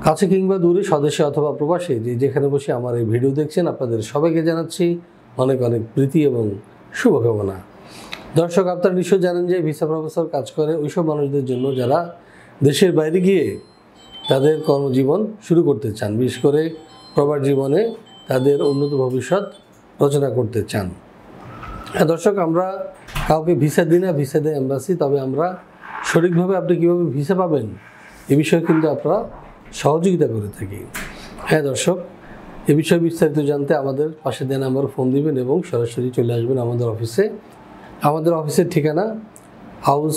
কাছে কিংবা দূরে, স্বদেশে অথবা প্রবাসে, যেখানে বসে আমার এই ভিডিও দেখছেন, আপনাদের সবাইকে জানাচ্ছি অনেক অনেক প্রীতি এবং শুভকামনা। দর্শক, আপনারা নিশ্চয় জানেন যে ভিসা প্রফেসর কাজ করে ওইসব মানুষদের জন্য যারা দেশের বাইরে গিয়ে তাদের কর্মজীবন শুরু করতে চান, বিশেষ করে প্রবাস জীবনে তাদের উন্নত ভবিষ্যৎ রচনা করতে চান। হ্যাঁ দর্শক, আমরা কাউকে ভিসা দিই না, ভিসা দেয় এম্বাসি। তবে আমরা সঠিকভাবে আপনি কীভাবে ভিসা পাবেন এ বিষয়ে কিন্তু আপনারা সহযোগিতা করে থাকি। হ্যাঁ দর্শক, এ বিষয়ে বিস্তারিত জানতে আমাদের পাশে দেওয়া নাম্বারে ফোন দিবেন এবং সরাসরি চলে আসবেন আমাদের অফিসে। আমাদের অফিসের ঠিকানা house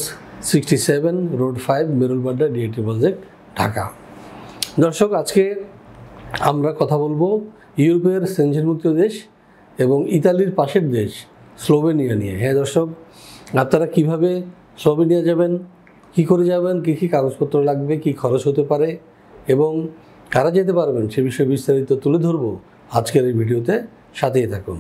67 road 5 Merul Badda DAT project, Dhaka. দর্শক, আজকে আমরা কথা বলবো ইউরোপের সেনজেনমুক্ত দেশ এবং ইতালির পাশের দেশ স্লোভেনিয়া নিয়ে। হ্যাঁ দর্শক, আপনারা কিভাবে স্লোভেনিয়া যাবেন, কি করে যাবেন, কী কী কাগজপত্র লাগবে, কি খরচ হতে পারে এবং কারা যেতে পারবেন সে বিষয়ে বিস্তারিত তুলে ধরবো আজকের এই ভিডিওতে। সাথেই থাকুন।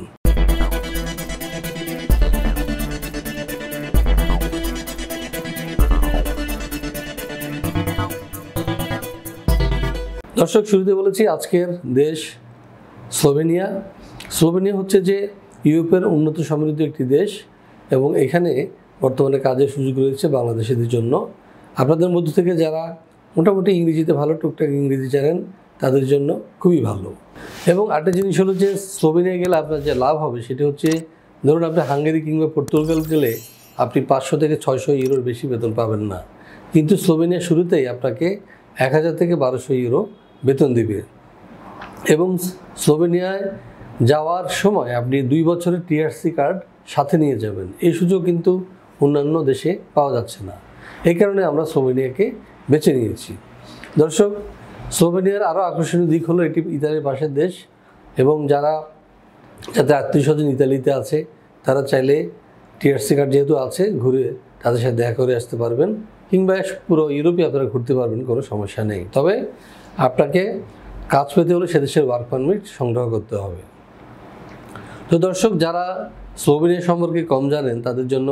দর্শক, শুরুতে বলেছি আজকের দেশ স্লোভেনিয়া। স্লোভেনিয়া হচ্ছে যে ইউরোপের উন্নত সমৃদ্ধ একটি দেশ এবং এখানে বর্তমানে কাজের সুযোগ রয়েছে বাংলাদেশিদের জন্য। আপনাদের মধ্য থেকে যারা মোটামুটি ইংরেজিতে ভালো, টুকটাক ইংরেজি জানেন, তাদের জন্য খুবই ভালো। এবং আরেকটা জিনিস হলো যে স্লোভেনিয়া গেলে আপনার যে লাভ হবে সেটা হচ্ছে, ধরুন আপনি হাঙ্গেরি কিংবা পর্তুগাল গেলে আপনি 500 থেকে 600 ইউরোর বেশি বেতন পাবেন না, কিন্তু স্লোভেনিয়া শুরুতেই আপনাকে 1000 থেকে 1200 ইউরো বেতন দিবে। এবং স্লোভেনিয়ায় যাওয়ার সময় আপনি 2 বছরের টিআরসি কার্ড সাথে নিয়ে যাবেন। এই সুযোগ কিন্তু অন্যান্য দেশে পাওয়া যাচ্ছে না। এই কারণে আমরা স্লোভেনিয়াকে বেছে নিয়েছি। দর্শক, স্লোভেনিয়ার আরও আকর্ষণীয় দিক হলো এটি ইতালির পাশের দেশ এবং যাতে আত্মীয় স্বজন ইতালিতে আছে তারা চাইলে টিআরসি কার্ড যেহেতু আছে, ঘুরে তাদের সাথে দেখা করে আসতে পারবেন, কিংবা পুরো ইউরোপে আপনারা ঘুরতে পারবেন, কোনো সমস্যা নেই। তবে আপনাকে কাজ পেতে হলে সে দেশের ওয়ার্ক পারমিট সংগ্রহ করতে হবে। তো দর্শক, যারা স্লোভেনিয়া সম্পর্কে কম জানেন তাদের জন্য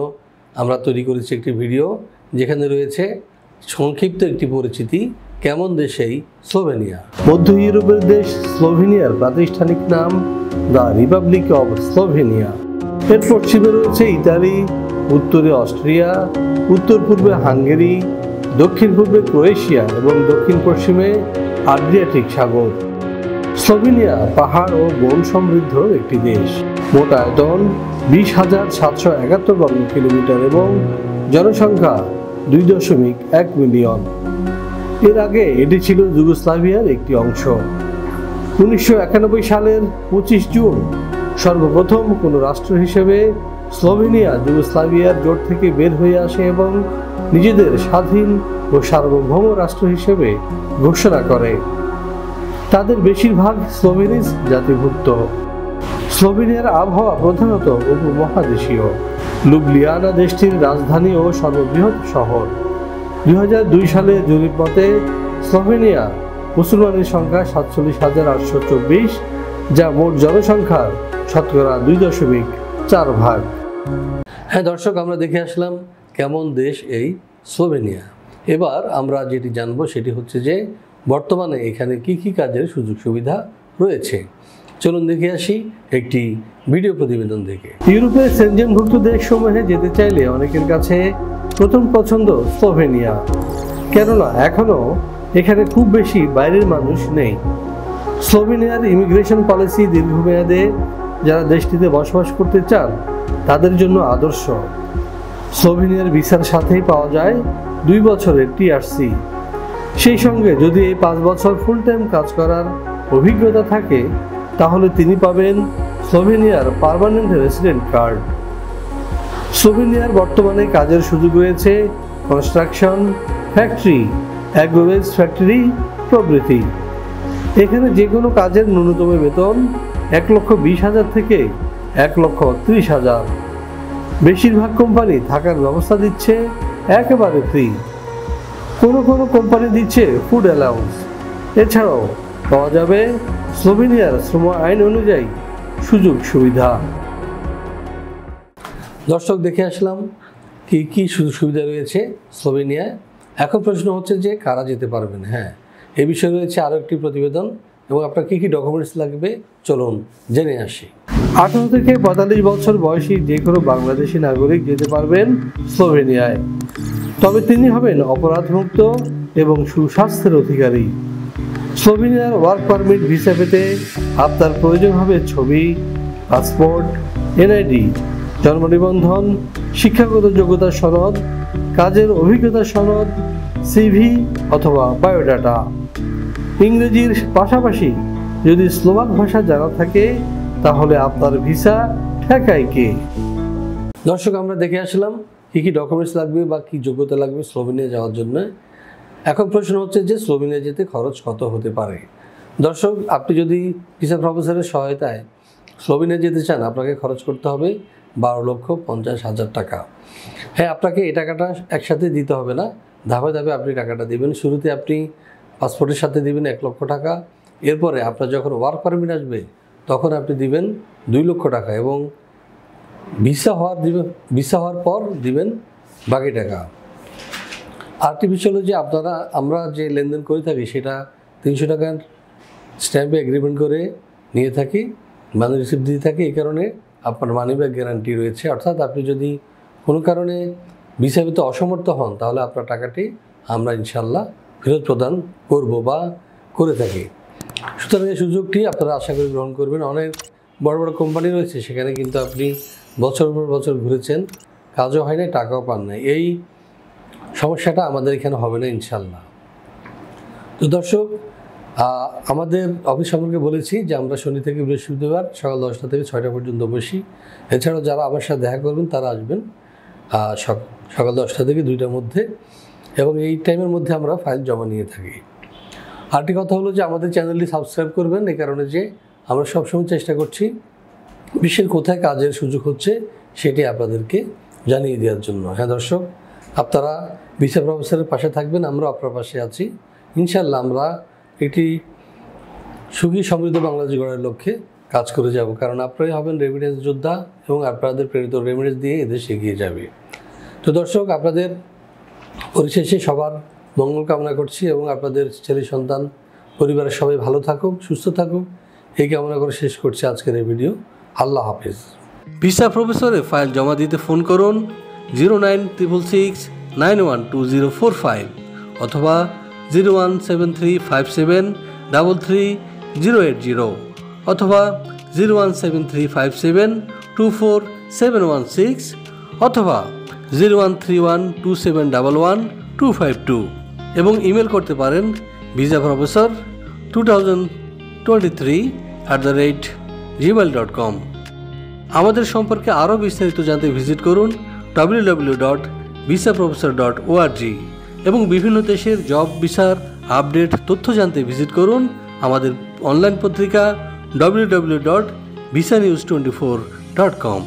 আমরা তৈরি করেছি একটি ভিডিও, যেখানে রয়েছে সংক্ষিপ্ত একটি পরিচিতি কেমন দেশ এই স্লোভেনিয়া। মধ্য ইউরোপের দেশ স্লোভেনিয়ার প্রাতিষ্ঠানিক নাম দ্য রিপাবলিক অব স্লোভেনিয়া। এর পশ্চিমে রয়েছে ইতালি, উত্তরে অস্ট্রিয়া, উত্তর পূর্বে হাঙ্গেরি, দক্ষিণ পূর্বে ক্রোয়েশিয়া এবং দক্ষিণ পশ্চিমে আড্রিয়াটিক সাগর। স্লোভেনিয়া পাহাড় ও বন সমৃদ্ধ একটি দেশ। মোট আয়তন 20,771 বর্গ কিলোমিটার এবং জনসংখ্যা 2.1 মিলিয়ন। এর আগে এটি ছিল যুগোস্লাভিয়ার একটি অংশ। 1991 সালের 25 জুন সর্বপ্রথম কোনো রাষ্ট্র হিসেবে স্লোভেনিয়া যুগোস্লাভিয়ার জোট থেকে বের হয়ে আসে এবং নিজেদের স্বাধীন ও সার্বভৌম রাষ্ট্র হিসেবে ঘোষণা করে। তাদের বেশিরভাগ স্লোভেনিজ জাতিভুক্ত। স্লোভেনিয়ার আবহাওয়া প্রধানত উপমহাদেশীয়। লুবলিয়ানা দেশটির রাজধানী ও সর্ববৃহৎ শহর। 2002 সালে জরিপ মতে স্লোভেনিয়া মুসলমানের সংখ্যা 47,824, যা মোট জনসংখ্যার শতকরা 2.4 ভাগ। হ্যাঁ দর্শক, আমরা দেখে আসলাম কেমন দেশ এই স্লোভেনিয়া। এবার আমরা যেটি জানবো সেটি হচ্ছে যে বর্তমানে এখানে কি কি কাজের সুযোগ সুবিধা রয়েছে। চলুন দেখে আসি একটি ভিডিও প্রতিবেদন থেকে। ইউরোপের সেনজেনভুক্ত দেশসমূহে যেতে চাইলে অনেকের কাছে প্রথম পছন্দ স্লোভেনিয়া, কেননা এখনও এখানে খুব বেশি বাইরের মানুষ নেই। স্লোভেনিয়ার ইমিগ্রেশন পলিসি দীর্ঘমেয়াদে যারা দেশটিতে বসবাস করতে চান তাদের জন্য আদর্শ। স্লোভেনিয়ার ভিসার সাথেই পাওয়া যায় 2 বছরের টিআরসি। সেই সঙ্গে যদি এই 5 বছর ফুল টাইম কাজ করার অভিজ্ঞতা থাকে তাহলে তিনি পাবেন স্লোভেনিয়ার পার্মানেন্ট রেসিডেন্ট কার্ড। স্লোভেনিয়ার বর্তমানে কাজের সুযোগ রয়েছে কনস্ট্রাকশন, ফ্যাক্টরি, অ্যাগ্রোভেজ ফ্যাক্টরি প্রভৃতি। এখানে যে কোনো কাজের ন্যূনতম বেতন 1,20,000 থেকে 1,30,000। বেশিরভাগ কোম্পানি থাকার ব্যবস্থা দিচ্ছে একেবারে ফ্রি। কোনো কোনো কোম্পানি দিচ্ছে ফুড অ্যালাউন্স। এছাড়াও পাওয়া যাবে স্লোভেনিয়ার শ্রম আইন অনুযায়ী সুযোগ সুবিধা। দর্শক, দেখে আসলাম কি সুযোগ সুবিধা রয়েছে স্লোভেনিয়ায়। এখন প্রশ্ন হচ্ছে যে কারা যেতে পারবেন। হ্যাঁ, এই বিষয়ে রয়েছে আরও একটি প্রতিবেদন এবং আপনার কী কী ডকুমেন্টস লাগবে চলুন জেনে আসি। 18 থেকে 45 বছর বয়সী যে কোনো বাংলাদেশি নাগরিক যেতে পারবেন স্লোভেনিয়ায়, তবে তিনি হবেন অপরাধমুক্ত এবং সুস্বাস্থ্যের অধিকারী। স্লোভেনিয়ার ওয়ার্ক পারমিট ভিসা পেতে আপনার প্রয়োজন হবে ছবি, পাসপোর্ট, এনআইডি, জন্ম নিবন্ধন, শিক্ষাগত যোগ্যতা সনদ, কাজের অভিজ্ঞতা সনদ, সিভি অথবা বায়োডাটা। ইংরেজির পাশাপাশি যদি স্লোভাক ভাষা জানা থাকে তাহলে আপনার ভিসা ঠেকায় কে? দর্শক, আমরা দেখে আসলাম কী কী ডকুমেন্টস লাগবে বা কী যোগ্যতা লাগবে স্লোভেনিয়া যাওয়ার জন্য। এখন প্রশ্ন হচ্ছে যে স্লোভেনিয়া যেতে খরচ কত হতে পারে। দর্শক, আপনি যদি ভিসা প্রফেসরের সহায়তায় স্লোভেনিয়া যেতে চান আপনাকে খরচ করতে হবে 12,50,000 টাকা। হ্যাঁ, আপনাকে এই টাকাটা একসাথে দিতে হবে না, ধাপে ধাপে আপনি টাকাটা দেবেন। শুরুতে আপনি পাসপোর্টের সাথে দিবেন 1 লক্ষ টাকা, এরপরে আপনার যখন ওয়ার্ক পারমিট আসবে তখন আপনি দিবেন 2 লক্ষ টাকা এবং ভিসা হওয়ার পর দিবেন বাকি টাকা। আরেকটি বিষয় হলো যে আমরা যে লেনদেন করে থাকি সেটা 300 টাকার স্ট্যাম্পে এগ্রিমেন্ট করে নিয়ে থাকি, মানি রিসিপ্ট দিয়ে থাকি। এই কারণে আপনার মানি ব্যাক গ্যারান্টি রয়েছে, অর্থাৎ আপনি যদি কোনো কারণে ভিসা পেতে অসমর্থ হন তাহলে আপনার টাকাটি আমরা ইনশাল্লাহ ফেরত প্রদান করব বা করে থাকি। সুতরাং এই সুযোগটি আপনারা আশা করি গ্রহণ করবেন। অনেক বড় বড় কোম্পানি রয়েছে, সেখানে কিন্তু আপনি বছর পর বছর ঘুরেছেন, কাজও হয় না, টাকাও পান না। এই সমস্যাটা আমাদের এখানে হবে না ইনশাল্লাহ। তো দর্শক, আমাদের অফিস সম্পর্কে বলেছি যে আমরা শনি থেকে বৃহস্পতিবার সকাল 10টা থেকে 6টা পর্যন্ত বসি। এছাড়াও যারা আমার সাথে দেখা করবেন তারা আসবেন সকাল 10টা থেকে 2টার মধ্যে, এবং এই টাইমের মধ্যে আমরা ফাইল জমা নিয়ে থাকি। আরেকটি কথা হলো যে আমাদের চ্যানেলটি সাবস্ক্রাইব করবেন, এই কারণে যে আমরা সবসময় চেষ্টা করছি বিশ্বের কোথায় কাজের সুযোগ হচ্ছে সেটি আপনাদেরকে জানিয়ে দেওয়ার জন্য। হ্যাঁ দর্শক, আপনারা ভিসা প্রফেসরের পাশে থাকবেন, আমরা আপনার পাশে আছি। ইনশাল্লাহ আমরা একটি সুখী সমৃদ্ধ বাংলাদেশ গড়ার লক্ষ্যে কাজ করে যাব, কারণ আপনারাই হবেন রেমিটেন্স যোদ্ধা এবং আপনাদের প্রেরিত রেমিটেন্স দিয়ে এদেশ এগিয়ে যাবে। তো দর্শক, আপনাদের পরিশেষে সবার মঙ্গল কামনা করছি এবং আপনাদের ছেলে সন্তান পরিবারের সবাই ভালো থাকুক, সুস্থ থাকুক, এই কামনা করে শেষ করছি আজকের এই ভিডিও। আল্লাহ হাফেজ। ভিসা প্রফেসরে ফাইল জমা দিতে ফোন করুন 09666912045 অথবা 01735733080 অথবা 01735724716 অথবা 013127112252 এবং ইমেল করতে পারেন visaprofessor2023@gmail.com। আমাদের সম্পর্কে আরও বিস্তারিত জানতে ভিজিট করুন www.visaprofessor.org এবং বিভিন্ন দেশের জব ভিসার আপডেট তথ্য জানতে ভিজিট করুন আমাদের অনলাইন পত্রিকা www.visanews24.com।